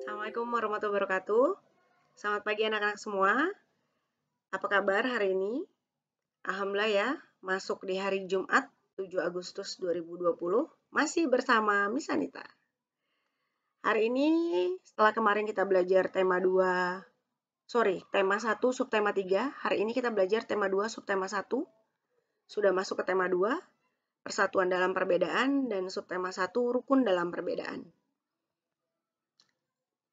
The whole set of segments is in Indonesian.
Assalamualaikum warahmatullahi wabarakatuh. Selamat pagi anak-anak semua. Apa kabar hari ini? Alhamdulillah ya, masuk di hari Jumat 7 Agustus 2020 masih bersama Miss Anita. Hari ini setelah kemarin kita belajar tema 1 subtema 3, hari ini kita belajar tema 2 subtema 1. Sudah masuk ke tema 2, persatuan dalam perbedaan, dan subtema 1, rukun dalam perbedaan.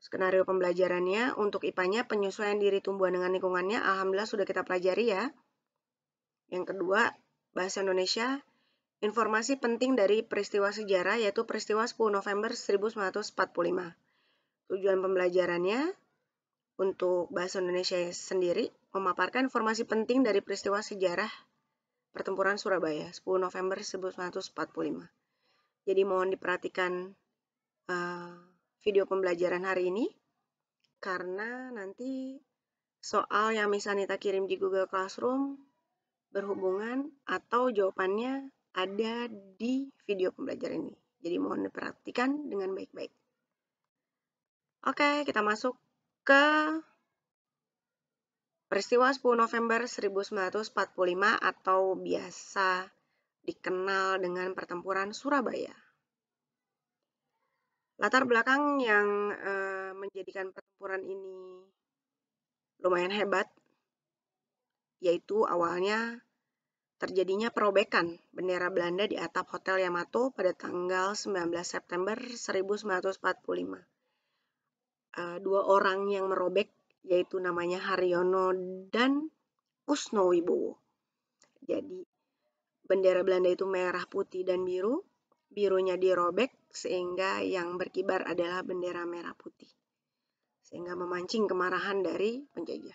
Skenario pembelajarannya untuk IPA-nya penyesuaian diri tumbuhan dengan lingkungannya, alhamdulillah sudah kita pelajari ya. Yang kedua, bahasa Indonesia, informasi penting dari peristiwa sejarah yaitu peristiwa 10 November 1945. Tujuan pembelajarannya untuk bahasa Indonesia sendiri memaparkan informasi penting dari peristiwa sejarah pertempuran Surabaya 10 November 1945. Jadi mohon diperhatikan video pembelajaran hari ini, karena nanti soal yang Miss Anita kirim di Google Classroom berhubungan atau jawabannya ada di video pembelajaran ini. Jadi mohon diperhatikan dengan baik-baik. Oke, kita masuk ke peristiwa 10 November 1945 atau biasa dikenal dengan pertempuran Surabaya. Latar belakang yang menjadikan pertempuran ini lumayan hebat, yaitu awalnya terjadinya perobekan bendera Belanda di atap Hotel Yamato pada tanggal 19 September 1945. Dua orang yang merobek, yaitu namanya Haryono dan Kusnowibowo. Jadi bendera Belanda itu merah, putih, dan biru. Birunya dirobek sehingga yang berkibar adalah bendera merah putih, sehingga memancing kemarahan dari penjajah.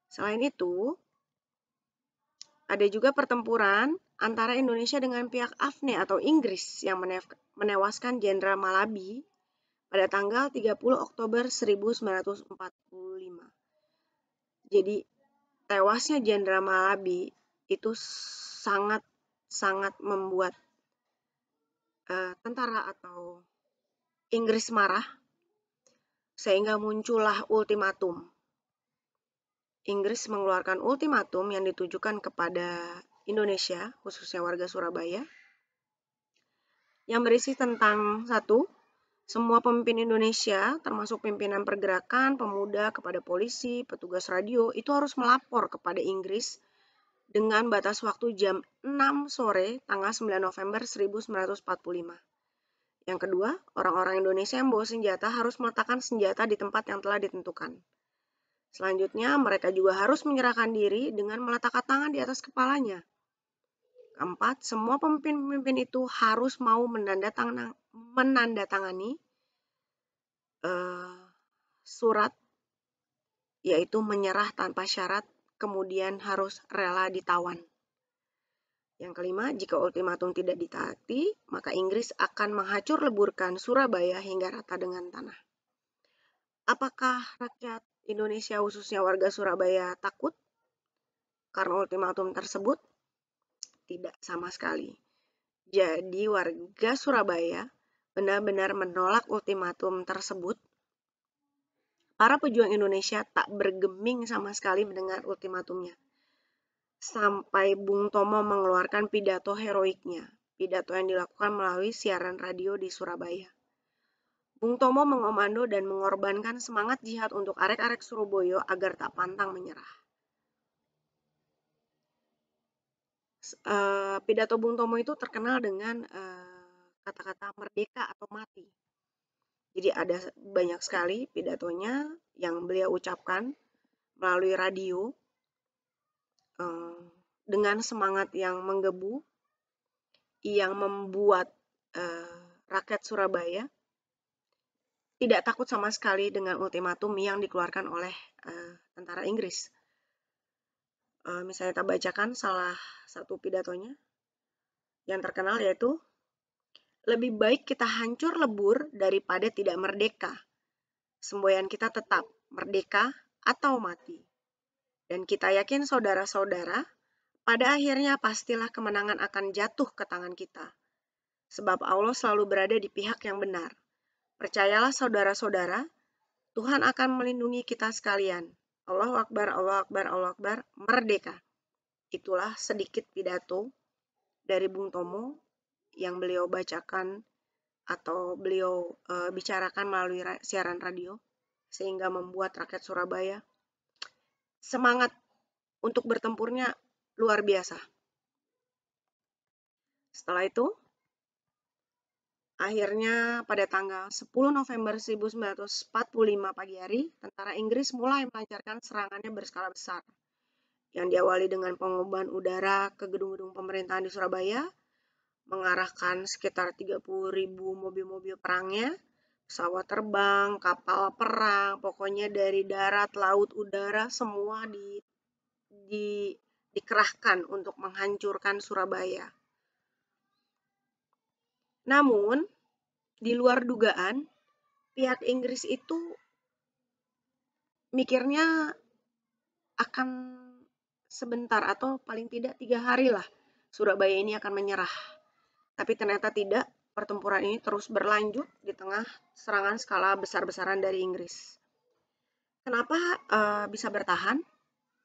Selain itu, ada juga pertempuran antara Indonesia dengan pihak AFNE atau Inggris yang menewaskan Jenderal Malabi pada tanggal 30 Oktober 1945. Jadi tewasnya Jenderal Malabi itu sangat membuat tentara atau Inggris marah, sehingga muncullah ultimatum. Inggris mengeluarkan ultimatum yang ditujukan kepada Indonesia, khususnya warga Surabaya, yang berisi tentang 1. Semua pemimpin Indonesia, termasuk pimpinan pergerakan, pemuda, kepada polisi, petugas radio, itu harus melapor kepada Inggris dengan batas waktu jam 6 sore tanggal 9 November 1945. Yang kedua, orang-orang Indonesia yang bawa senjata harus meletakkan senjata di tempat yang telah ditentukan. Selanjutnya, mereka juga harus menyerahkan diri dengan meletakkan tangan di atas kepalanya. Keempat, semua pemimpin itu harus mau menandatangani surat, yaitu menyerah tanpa syarat, kemudian harus rela ditawan. Yang kelima, jika ultimatum tidak ditaati, maka Inggris akan menghancur leburkan Surabaya hingga rata dengan tanah. Apakah rakyat Indonesia, khususnya warga Surabaya, takut karena ultimatum tersebut? Tidak sama sekali. Jadi warga Surabaya benar-benar menolak ultimatum tersebut. Para pejuang Indonesia tak bergeming sama sekali mendengar ultimatumnya. Sampai Bung Tomo mengeluarkan pidato heroiknya. Pidato yang dilakukan melalui siaran radio di Surabaya. Bung Tomo mengomando dan mengorbankan semangat jihad untuk arek-arek Surabaya agar tak pantang menyerah. Pidato Bung Tomo itu terkenal dengan kata-kata merdeka atau mati. Jadi ada banyak sekali pidatonya yang beliau ucapkan melalui radio dengan semangat yang menggebu, yang membuat rakyat Surabaya tidak takut sama sekali dengan ultimatum yang dikeluarkan oleh tentara Inggris. Misalnya kita bacakan salah satu pidatonya yang terkenal, yaitu lebih baik kita hancur lebur daripada tidak merdeka. Semboyan kita tetap merdeka atau mati. Dan kita yakin saudara-saudara, pada akhirnya pastilah kemenangan akan jatuh ke tangan kita. Sebab Allah selalu berada di pihak yang benar. Percayalah saudara-saudara, Tuhan akan melindungi kita sekalian. Allahu Akbar, Allahu Akbar, Allahu Akbar, merdeka. Itulah sedikit pidato dari Bung Tomo yang beliau bacakan atau beliau bicarakan melalui siaran radio, sehingga membuat rakyat Surabaya semangat untuk bertempurnya luar biasa. Setelah itu, akhirnya pada tanggal 10 November 1945 pagi hari, tentara Inggris mulai melancarkan serangannya berskala besar, yang diawali dengan pengeboman udara ke gedung-gedung pemerintahan di Surabaya, mengarahkan sekitar 30.000 mobil-mobil perangnya, pesawat terbang, kapal perang, pokoknya dari darat, laut, udara, semua dikerahkan untuk menghancurkan Surabaya. Namun, di luar dugaan, pihak Inggris itu mikirnya akan sebentar atau paling tidak 3 hari lah Surabaya ini akan menyerah. Tapi ternyata tidak, pertempuran ini terus berlanjut di tengah serangan skala besar-besaran dari Inggris. Kenapa bisa bertahan?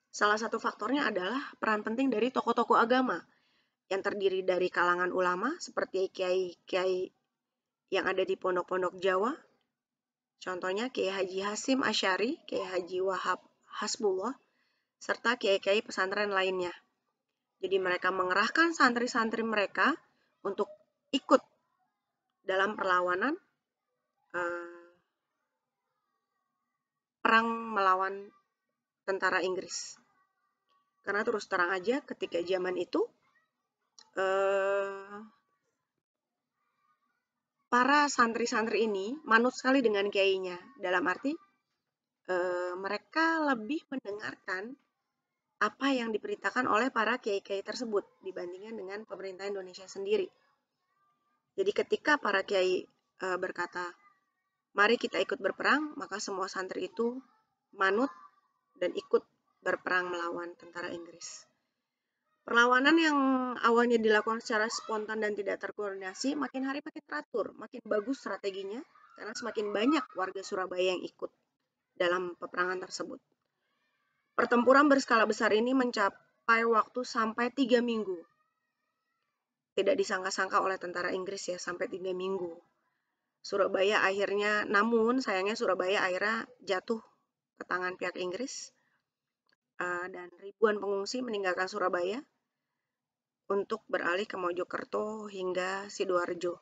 Salah satu faktornya adalah peran penting dari tokoh-tokoh agama yang terdiri dari kalangan ulama seperti kiai-kiai yang ada di pondok-pondok Jawa. Contohnya Kiai Haji Hasyim Asy'ari, Kiai Haji Wahab Hasbullah, serta kiai-kiai pesantren lainnya. Jadi mereka mengerahkan santri-santri mereka untuk ikut dalam perlawanan perang melawan tentara Inggris. Karena terus terang aja ketika zaman itu para santri-santri ini manut sekali dengan kiainya. Dalam arti mereka lebih mendengarkan apa yang diperintahkan oleh para kiai-kiai tersebut dibandingkan dengan pemerintah Indonesia sendiri. Jadi ketika para kiai berkata, mari kita ikut berperang, maka semua santri itu manut dan ikut berperang melawan tentara Inggris. Perlawanan yang awalnya dilakukan secara spontan dan tidak terkoordinasi, makin hari makin teratur, makin bagus strateginya, karena semakin banyak warga Surabaya yang ikut dalam peperangan tersebut. Pertempuran berskala besar ini mencapai waktu sampai 3 minggu. Tidak disangka-sangka oleh tentara Inggris ya, sampai 3 minggu. Surabaya akhirnya, namun sayangnya Surabaya akhirnya jatuh ke tangan pihak Inggris, dan ribuan pengungsi meninggalkan Surabaya untuk beralih ke Mojokerto hingga Sidoarjo.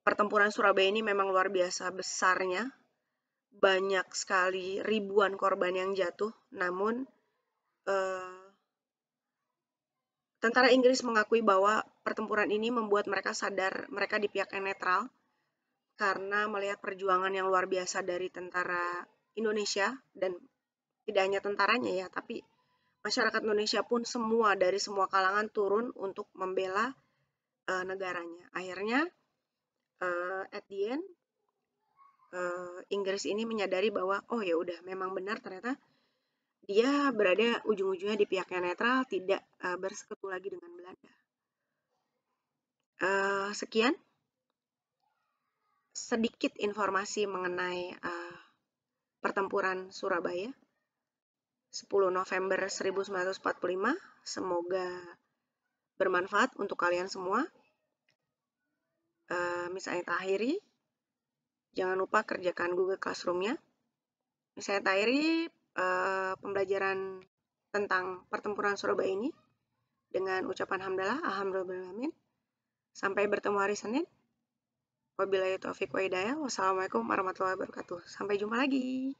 Pertempuran Surabaya ini memang luar biasa besarnya, banyak sekali ribuan korban yang jatuh, namun tentara Inggris mengakui bahwa pertempuran ini membuat mereka sadar mereka di pihak yang netral, karena melihat perjuangan yang luar biasa dari tentara Indonesia, dan tidak hanya tentaranya ya, tapi masyarakat Indonesia pun semua dari semua kalangan turun untuk membela negaranya. Akhirnya at the end Inggris ini menyadari bahwa oh ya udah memang benar ternyata dia berada ujung-ujungnya di pihak yang netral, tidak bersekutu lagi dengan Belanda. Sekian sedikit informasi mengenai pertempuran Surabaya 10 November 1945. Semoga bermanfaat untuk kalian semua. Misalnya Tahiri, jangan lupa kerjakan Google Classroom-nya. Misalnya Tahiri, pembelajaran tentang pertempuran Surabaya ini dengan ucapan hamdalah, alhamdulillahirrahmanirrahim. Sampai bertemu hari Senin. Wabillahi taufiq wa hidayah. Wassalamualaikum warahmatullahi wabarakatuh. Sampai jumpa lagi.